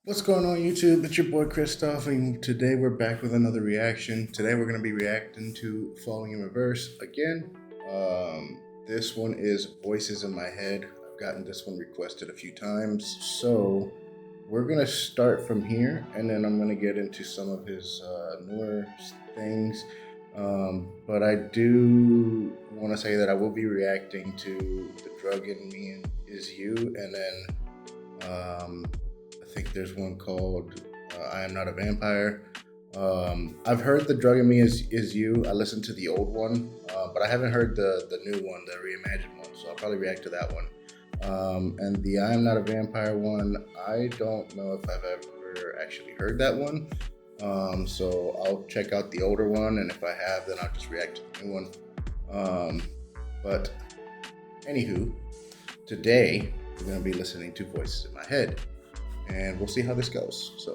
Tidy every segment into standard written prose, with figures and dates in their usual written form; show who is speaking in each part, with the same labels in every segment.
Speaker 1: What's going on, YouTube? It's your boy Christoph, and today we're back with another reaction. Today we're going to be reacting to Falling in Reverse again. This one is Voices in My Head. I've gotten this one requested a few times, so we're going to start from here, and then I'm going to get into some of his newer things. But I do want to say that I will be reacting to The Drug in Me Is You, and then I think there's one called I Am Not a Vampire. I've heard The Drug in Me Is You. I listened to the old one, but I haven't heard the new one, the reimagined one, so I'll probably react to that one. And the I Am Not a Vampire one, I don't know if I've ever actually heard that one. So I'll check out the older one, and if I have, then I'll just react to the new one. But anywho, today we're going to be listening to Voices in My Head, and we'll see how this goes. So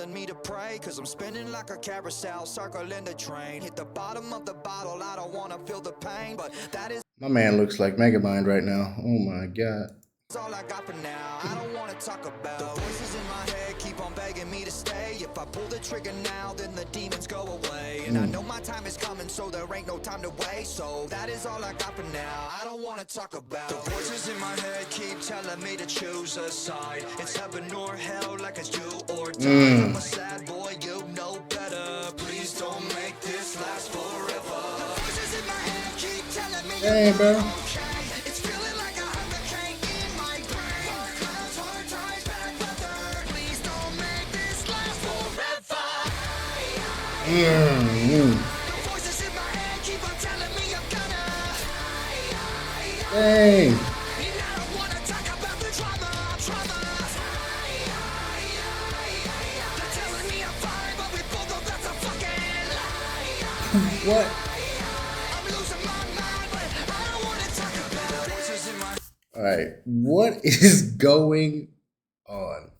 Speaker 2: Me to pray, cause I'm spinning like a carousel, circling the train. Hit the bottom of the bottle, I don't wanna feel the pain, but that is
Speaker 1: my man looks like Megamind right now. Oh my god.
Speaker 2: all I got for now. I don't wanna talk about the voices in my head, keep on begging me to stay. If I pull the trigger now, then the demons go away. And I know my time is coming, so there ain't no time to waste. So that is all I got for now. I don't wanna talk about the voices in my head, keep telling me to choose a side. It's heaven or hell, like it's do or die. I'm a sad boy, you know better. Please don't make this last forever. The voices in my head keep telling me
Speaker 1: hey, bro.
Speaker 2: it's feeling like a hurricane in my brain. Clouds, hard times, bad weather. Please don't make this last forever. The voices in my head keep on telling me I'm gonna.
Speaker 1: Dang.
Speaker 2: And I don't wanna talk about the trauma. They're telling me I'm fine, but we both know that's a fucking lie.
Speaker 1: What?
Speaker 2: I'm losing my mind, but I don't wanna talk about the voices in my.
Speaker 1: All right. What is going on?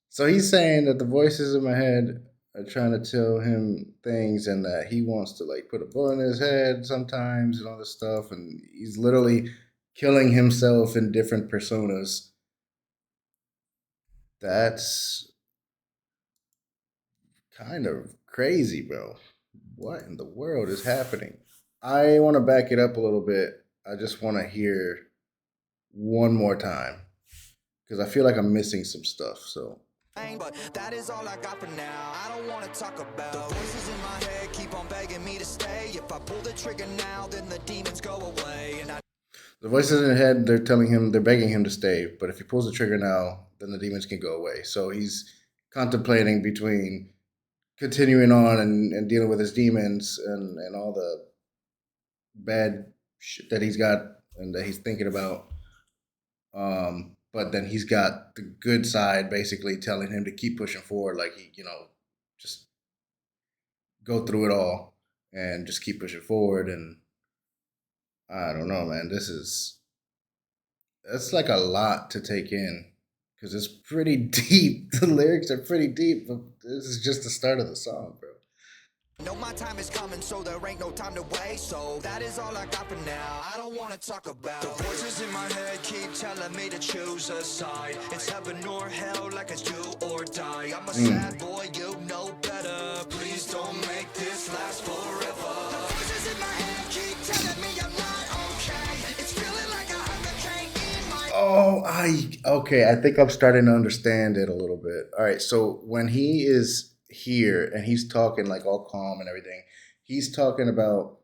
Speaker 1: So he's saying that the voices in my head are trying to tell him things, and that he wants to like put a bullet in his head sometimes and all this stuff, and he's literally killing himself in different personas. That's kind of crazy, bro. What in the world is happening? I want to back it up a little bit. I just want to hear one more time because I feel like I'm missing some stuff. So
Speaker 2: But that is all I got for now. I don't wanna talk about the voices in my head keep on begging me to stay. If I pull the trigger now, then the demons go away. And I
Speaker 1: the voices in his head, they're telling him, they're begging him to stay. But if he pulls the trigger now, then the demons can go away. So he's contemplating between continuing on and dealing with his demons and all the bad shit that he's got and that he's thinking about. But then he's got the good side basically telling him to keep pushing forward, like he, just go through it all and just keep pushing forward. And I don't know, man. That's like a lot to take in because it's pretty deep. The lyrics are pretty deep, but this is just the start of the song, bro.
Speaker 2: know my time is coming, so there ain't no time to waste. So that is all I got for now. I don't wanna talk about the voices in my head keep telling me to choose a side. It's heaven or hell, like it's do or die. I'm a sad boy, you know better. Please don't make this last forever. The voices in my head keep telling me I'm not okay. It's feeling like a hurricane in my.
Speaker 1: Oh, okay. I think I'm starting to understand it a little bit. All right, so when he is here and he's talking like all calm and everything, he's talking about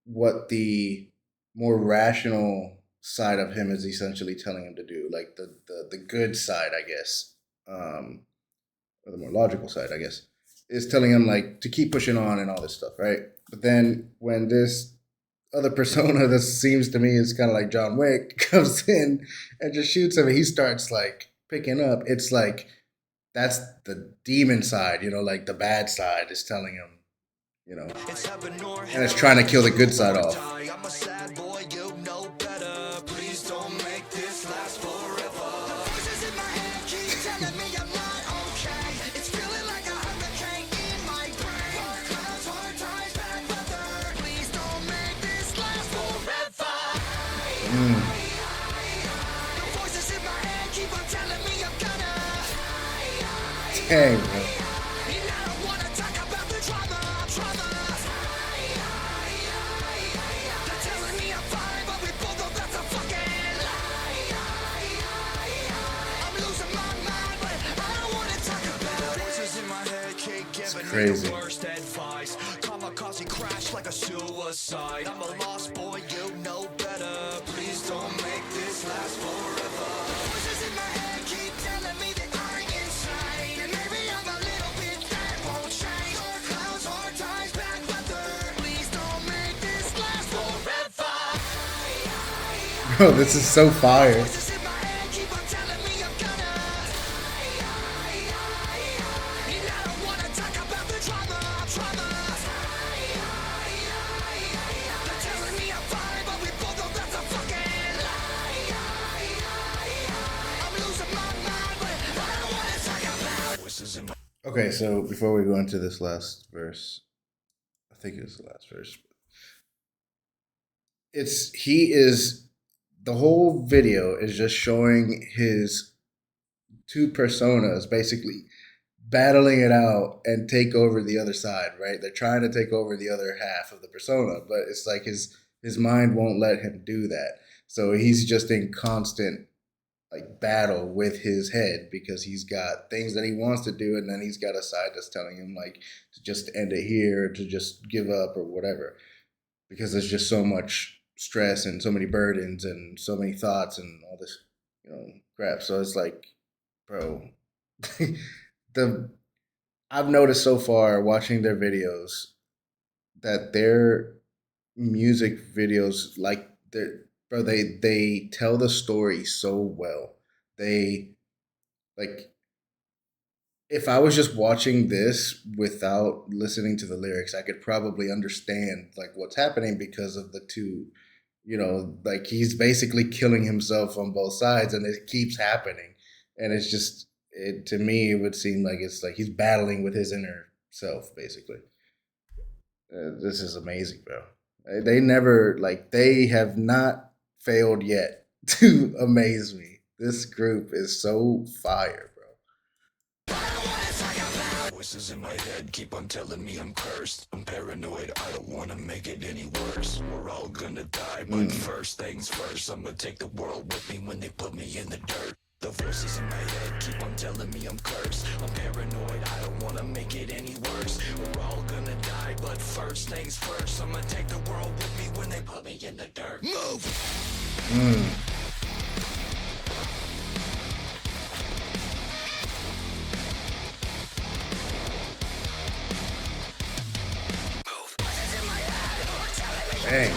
Speaker 1: what the more rational side of him is essentially telling him to do, like the good side, I guess, or the more logical side, I guess, is telling him like to keep pushing on and all this stuff, right? But then when this other persona that seems to me is kind of like John Wick comes in and just shoots him, and he starts like picking up. It's like that's the demon side, like the bad side is telling him, and it's trying to kill the good side off.
Speaker 2: I'm a sad boy, you know better. Please don't make this last forever. The voices in my head keep telling me I'm not okay. It's feeling like a hurricane in my brain. Clouds, hard times, bad weather. Please don't make this last forever. The voices in my head keep on telling
Speaker 1: Dang, bro. It's crazy.
Speaker 2: Crash like a suicide. I'm a lost boy, you know better. Please don't make this last forever. Voices in my head keep telling me that I'm insane, and maybe I'm a little bit that won't change. Dark clouds, hard times, bad weather. Please don't make this last forever.
Speaker 1: Bro, this is so fire.
Speaker 2: Voices in my head keep on telling me I'm gonna. And I don't wanna talk about the drama. They're telling me I'm fine, but we both know that's a fucking lie. I'm losing my mind, but I don't wanna talk about voices in my.
Speaker 1: Okay, so before we go into this last verse, I think it was the last verse. The whole video is just showing his two personas basically battling it out and take over the other side, right? They're trying to take over the other half of the persona, but it's like his mind won't let him do that. So he's just in constant like battle with his head because he's got things that he wants to do, and then he's got a side that's telling him like to just end it here, to just give up or whatever, because there's just so much stress and so many burdens and so many thoughts and all this, crap. So it's like, bro, the I've noticed so far watching their videos that their music videos, like they tell the story so well. They like if I was just watching this without listening to the lyrics, I could probably understand like what's happening because of the two, like he's basically killing himself on both sides and it keeps happening. And it's just it to me it would seem like it's like he's battling with his inner self basically. This is amazing, bro. They never like they have not failed yet to amaze me. This group is so fire, bro.
Speaker 2: Voices in my head keep on telling me I'm cursed. I'm paranoid, I don't wanna make it any worse. We're all gonna die, but first things first, I'ma take the world with me when they put me in the dirt. The voices in my head keep on telling me I'm cursed. I'm paranoid, I don't wanna make it any worse. We're all gonna die, but first things first, I'ma take the world with me when they put me in the dirt. Move!
Speaker 1: Dang.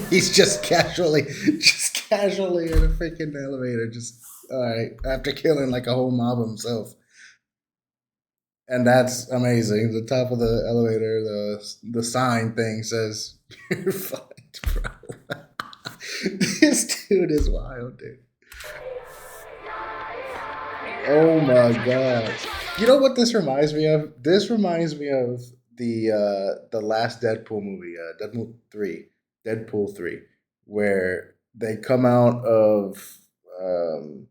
Speaker 1: He's just casually in a freaking elevator, just all right, after killing like a whole mob himself. And that's amazing. The top of the elevator, the sign thing says, "You're fucked, bro." This dude is wild, dude. Oh my god! You know what this reminds me of? This reminds me of the last Deadpool movie, Deadpool 3, where they come out of um,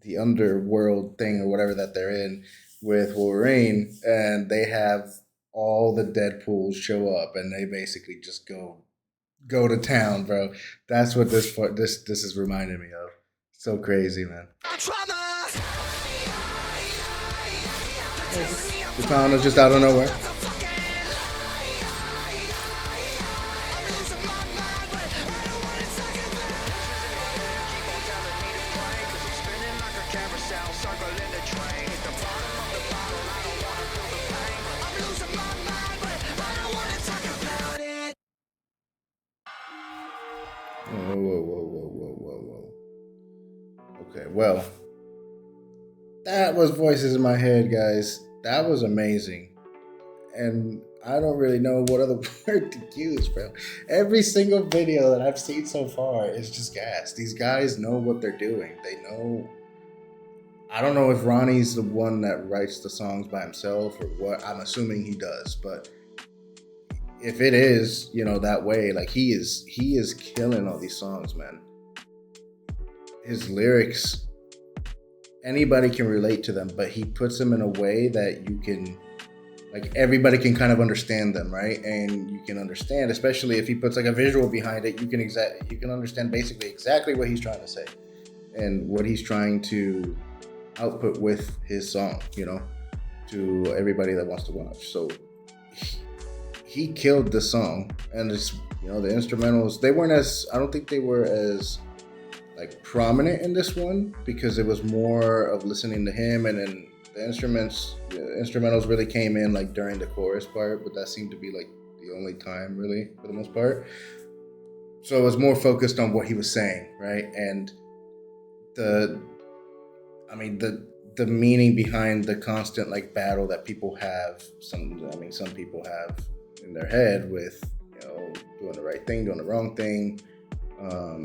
Speaker 1: the underworld thing or whatever that they're in with Wolverine, and they have all the Deadpools show up, and they basically just go to town, bro. That's what this is reminding me of. So crazy, man. The town is just out of nowhere. Whoa. Okay, well, that was Voices in My Head, guys. That was amazing. And I don't really know what other word to use, bro. Every single video that I've seen so far is just gas. These guys know what they're doing. They know. I don't know if Ronnie's the one that writes the songs by himself or what. I'm assuming he does, but if it is, that way, like he is killing all these songs, man. His lyrics, anybody can relate to them, but he puts them in a way that you can, like, everybody can kind of understand them, right? And you can understand, especially if he puts like a visual behind it, you can understand basically exactly what he's trying to say and what he's trying to output with his song, to everybody that wants to watch. So he killed the song, and it's, the instrumentals, I don't think they were as like prominent in this one, because it was more of listening to him, and then the instrumentals really came in like during the chorus part, but that seemed to be like the only time really for the most part. So it was more focused on what he was saying, right? And the meaning behind the constant like battle that people have. Some people have in their head with, doing the right thing, doing the wrong thing,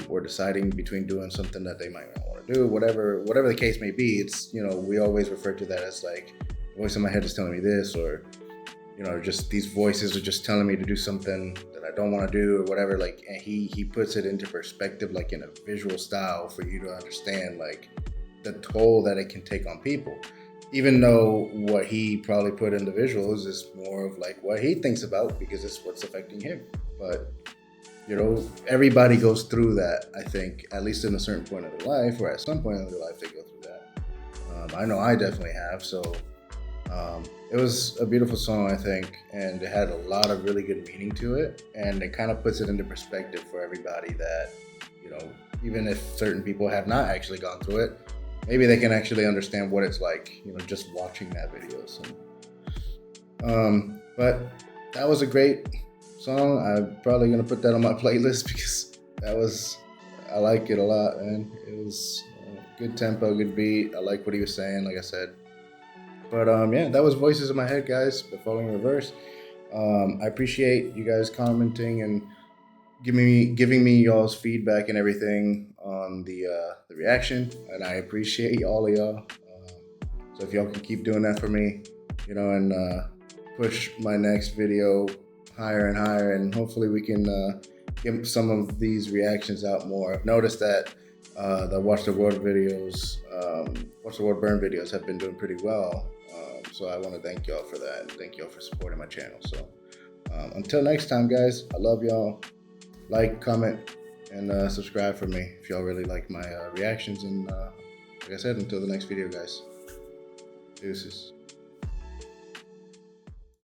Speaker 1: or deciding between doing something that they might not want to do, whatever the case may be. It's, we always refer to that as like, voice in my head is telling me this, or, just these voices are just telling me to do something that I don't want to do, or whatever. Like, and he puts it into perspective, like in a visual style, for you to understand like the toll that it can take on people, even though what he probably put in the visuals is more of like what he thinks about, because it's what's affecting him. But everybody goes through that, I think, at least in a certain point of their life, or at some point in their life they go through that. I know I definitely have. So it was a beautiful song, I think, and it had a lot of really good meaning to it, and it kind of puts it into perspective for everybody that, even if certain people have not actually gone through it, maybe they can actually understand what it's like, just watching that video. So, but that was a great song. I'm probably gonna put that on my playlist, because I like it a lot, man. It was good tempo, good beat. I like what he was saying, like I said. But yeah, that was Voices in My Head, guys, the Following Reverse. I appreciate you guys commenting and giving me y'all's feedback and everything on the reaction, and I appreciate all of y'all. So if y'all can keep doing that for me, and push my next video higher and higher, and hopefully we can get some of these reactions out more. I've noticed that the Watch the World videos, Watch the World Burn videos have been doing pretty well. So I want to thank y'all for that, and thank y'all for supporting my channel. So until next time, guys, I love y'all. Like, comment, and subscribe for me if y'all really like my reactions. And like I said, until the next video, guys. Deuces.